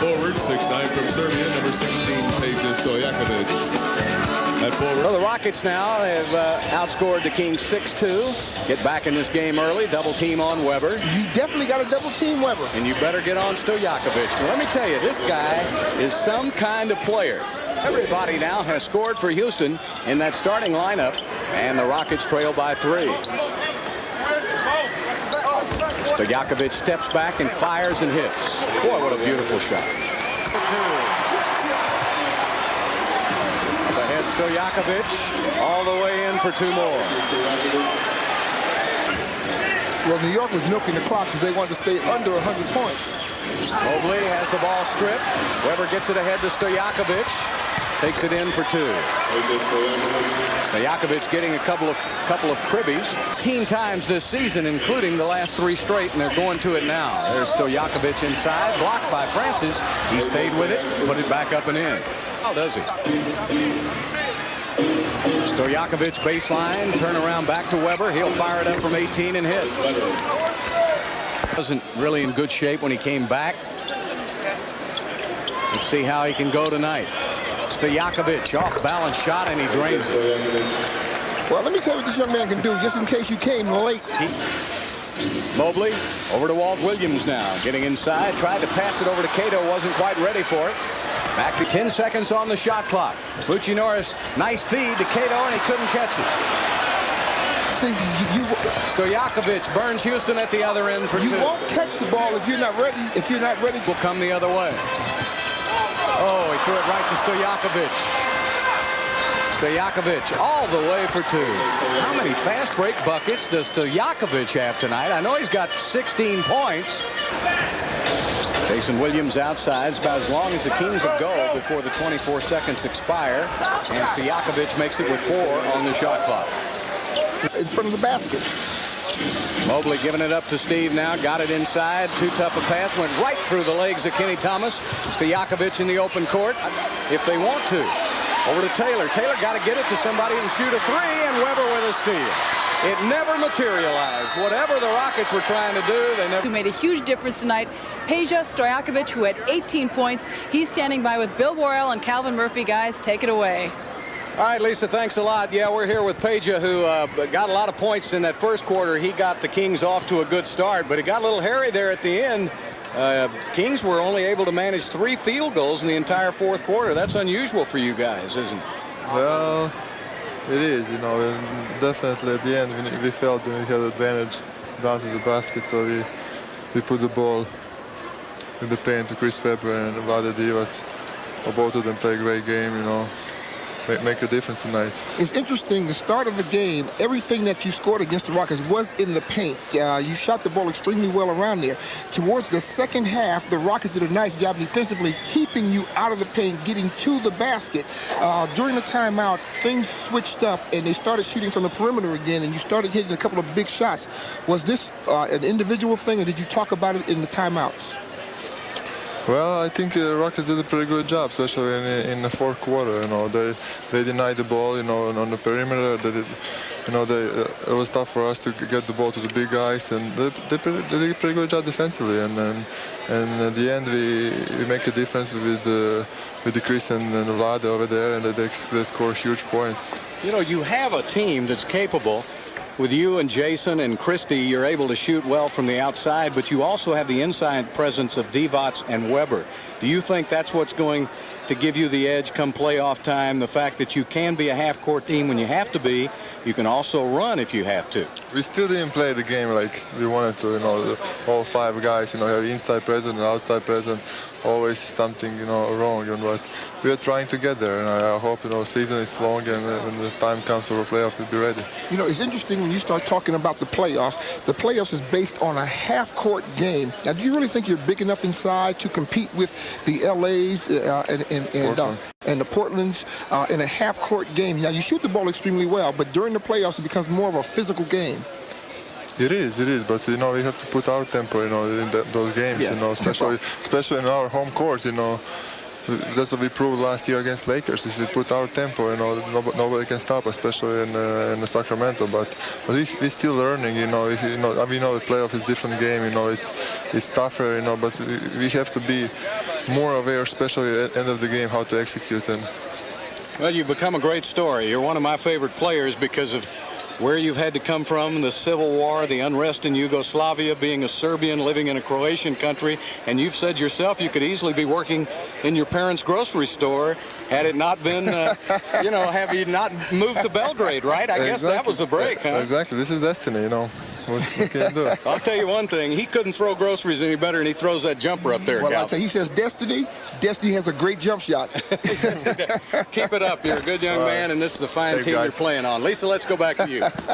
forward, 6'9" from Serbia, number 16, Peja Stojakovic. At forward. Well, the Rockets now have outscored the Kings 6-2. Get back in this game early. Double team on Weber. You definitely got to double team Weber. And you better get on Stojakovic. Well, let me tell you, this guy is some kind of player. Everybody now has scored for Houston in that starting lineup, and the Rockets trail by 3. Stojakovic steps back and fires and hits. Boy, what a beautiful shot. Up ahead, Stojakovic all the way in for 2 more. Well, New York was milking the clock because they wanted to stay under 100 points. Mobley has the ball stripped. Weber gets it ahead to Stojakovic. Takes it in for 2. Stojakovic getting a couple of cribbies. 15 times this season, including the last 3 straight, and they're going to it now. There's Stojakovic inside, blocked by Francis. He stayed with it, put it back up and in. How does he? Stojakovic baseline, turn around back to Weber. He'll fire it up from 18 and hit. Wasn't really in good shape when he came back. Let's see how he can go tonight. Stojakovic off balance shot, and he drains it. Well, let me tell you what this young man can do, just in case you came late. Mobley over to Walt Williams now, getting inside, tried to pass it over to Cato, wasn't quite ready for it. Back to 10 seconds on the shot clock. Bucci Norris, nice feed to Cato, and he couldn't catch it. Stojakovic burns Houston at the other end for 2. You won't catch the ball if you're not ready. If you're not ready, will come the other way. Oh, he threw it right to Stojakovic. Stojakovic all the way for 2. How many fast break buckets does Stojakovic have tonight? I know he's got 16 points. Jason Williams outside. It's about as long as the Kings will go before the 24 seconds expire. And Stojakovic makes it with 4 on the shot clock. In front of the basket. Mobley giving it up to Steve now. Got it inside. Too tough a pass. Went right through the legs of Kenny Thomas. Stojakovic in the open court if they want to. Over to Taylor. Taylor got to get it to somebody and shoot a 3, and Weber with a steal. It never materialized. Whatever the Rockets were trying to do, they never. Who made a huge difference tonight. Peja Stojakovic, who had 18 points. He's standing by with Bill Worrell and Calvin Murphy. Guys, take it away. All right, Lisa, thanks a lot. Yeah, we're here with Peja, who got a lot of points in that first quarter. He got the Kings off to a good start, but it got a little hairy there at the end. Kings were only able to manage 3 field goals in the entire fourth quarter. That's unusual for you guys, isn't it? Well, it is, you know, and definitely at the end we felt that we had advantage down to the basket, so we put the ball in the paint to Chris Webber and Vlade Divac. Both of them play a great game, you know. Make a difference tonight. It's interesting, the start of the game, everything that you scored against the Rockets was in the paint. You shot the ball extremely well around there. Towards the second half, the Rockets did a nice job defensively, keeping you out of the paint, getting to the basket. During the timeout, things switched up, and they started shooting from the perimeter again, and you started hitting a couple of big shots. Was this an individual thing, or did you talk about it in the timeouts? Well, I think the Rockets did a pretty good job, especially in the fourth quarter. You know, they denied the ball, you know, on the perimeter. It was tough for us to get the ball to the big guys, and they did a pretty good job defensively. And at the end, we make a difference with the Chris and Vlade over there, and they score huge points. You know, you have a team that's capable. With you and Jason and Christie, you're able to shoot well from the outside, but you also have the inside presence of Divac and Weber. Do you think that's what's going to give you the edge come playoff time, the fact that you can be a half-court team when you have to be, you can also run if you have to? We still didn't play the game like we wanted to, you know, all 5 guys, you know, have inside presence and outside presence, always something, you know, wrong, but we are trying to get there, and I hope, you know, season is long, and when the time comes for the playoff, we'll be ready. You know, it's interesting when you start talking about the playoffs. The playoffs is based on a half-court game. Now, do you really think you're big enough inside to compete with the LAs and the Portlands in a half-court game? Now, you shoot the ball extremely well, but during the playoffs, it becomes more of a physical game. It is, but, you know, we have to put our tempo, you know, in those games, yeah, you know, especially in our home court, you know. that's what we proved last year against Lakers. If we put our tempo, you know, nobody can stop, especially in Sacramento. But we're still learning, you know. We know the playoff is a different game, you know. It's tougher, you know. But we have to be more aware, especially at the end of the game, how to execute. And well, you've become a great story. You're one of my favorite players because of where you've had to come from, the Civil War, the unrest in Yugoslavia, being a Serbian living in a Croatian country, and you've said yourself you could easily be working in your parents' grocery store had it not been, you know, have you not moved to Belgrade, right? I guess that was a break, huh? Exactly. This is destiny, you know. What can you do? I'll tell you one thing. He couldn't throw groceries any better, and he throws that jumper up there, Well, Cal. I tell you, he says destiny. Destiny has a great jump shot. Keep it up. You're a good young man, and this is a fine Hey, team guys. you're playing on. Lisa, let's go back to you.